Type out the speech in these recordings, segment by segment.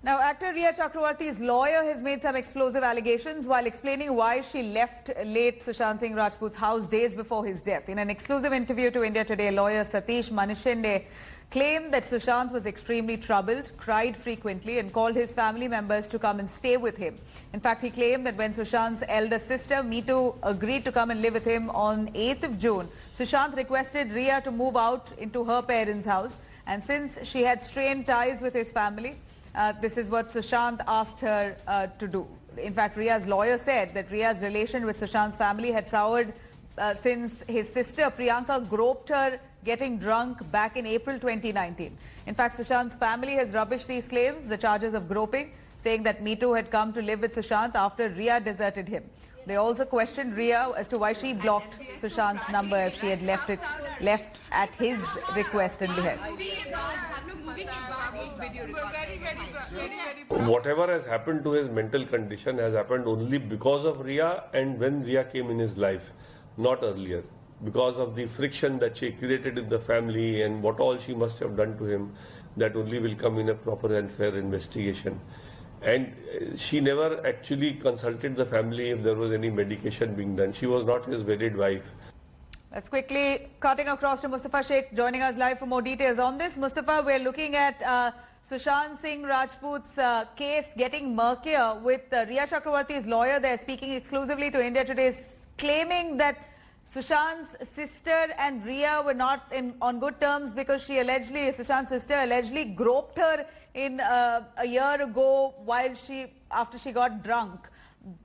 Now, actor Rhea Chakravarty's lawyer has made some explosive allegations while explaining why she left late Sushant Singh Rajput's house days before his death. In an exclusive interview to India Today, lawyer Satish Manishinde claimed that Sushant was extremely troubled, cried frequently and called his family members to come and stay with him. In fact, he claimed that when Sushant's elder sister, Meetu, agreed to come and live with him on 8th of June, Sushant requested Rhea to move out into her parents' house. And since she had strained ties with his family, this is what Sushant asked her to do. In fact, Rhea's lawyer said that Rhea's relation with Sushant's family had soured since his sister Priyanka groped her getting drunk back in April 2019. In fact, Sushant's family has rubbished these claims, the charges of groping, saying that Meetu had come to live with Sushant after Rhea deserted him. They also questioned Rhea as to why she blocked Sushant's number if she had left at his request and behest. Whatever has happened to his mental condition has happened only because of Rhea and when Rhea came in his life, not earlier. Because of the friction that she created in the family and what all she must have done to him, that only will come in a proper and fair investigation. And she never actually consulted the family if there was any medication being done. She was not his wedded wife. Let's quickly cutting across to Mustafa Sheikh joining us live for more details on this. Mustafa, we're looking at Sushant Singh Rajput's case getting murkier with Rhea Chakravarty's lawyer there speaking exclusively to India Today, claiming that Sushant's sister and Rhea were not on good terms because Sushant's sister allegedly groped her in a year ago after she got drunk.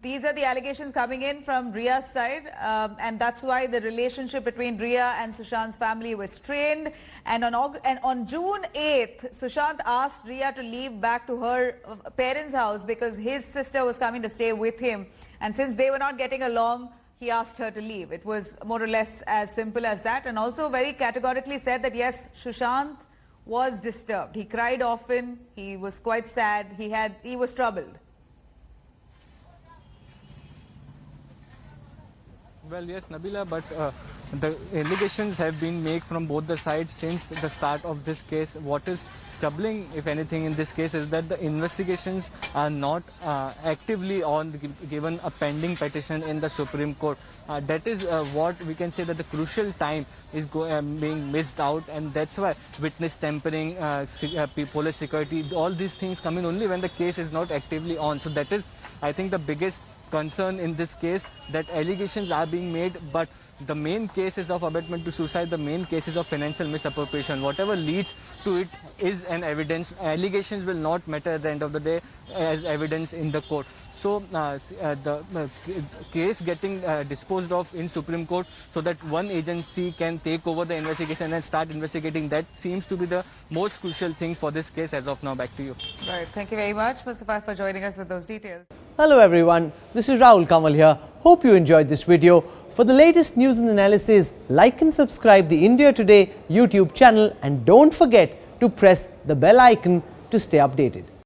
These are the allegations coming in from Rhea's side, and that's why the relationship between Rhea and Sushant's family was strained. And on June 8th, Sushant asked Rhea to leave back to her parents' house because his sister was coming to stay with him. And since they were not getting along, he asked her to leave. It was more or less as simple as that, and also very categorically said that yes, Sushant was disturbed. He cried often. He was quite sad. He was troubled. Well, yes, Nabila, but the allegations have been made from both the sides since the start of this case. What is troubling, if anything, in this case is that the investigations are not actively on, given a pending petition in the Supreme Court. That is what we can say, that the crucial time is being missed out, and that's why witness tampering, police security, all these things come in only when the case is not actively on. So that is, I think, the biggest concern in this case, that allegations are being made, but the main case is of abetment to suicide, the main case is of financial misappropriation. Whatever leads to it is an evidence. Allegations will not matter at the end of the day as evidence in the court. So the case getting disposed of in Supreme Court so that one agency can take over the investigation and start investigating, that seems to be the most crucial thing for this case as of now. Back to you. Right. Thank you very much, Mustafa, for joining us with those details. Hello everyone, this is Rahul Kamal here. Hope you enjoyed this video. For the latest news and analysis, like and subscribe the India Today YouTube channel, and don't forget to press the bell icon to stay updated.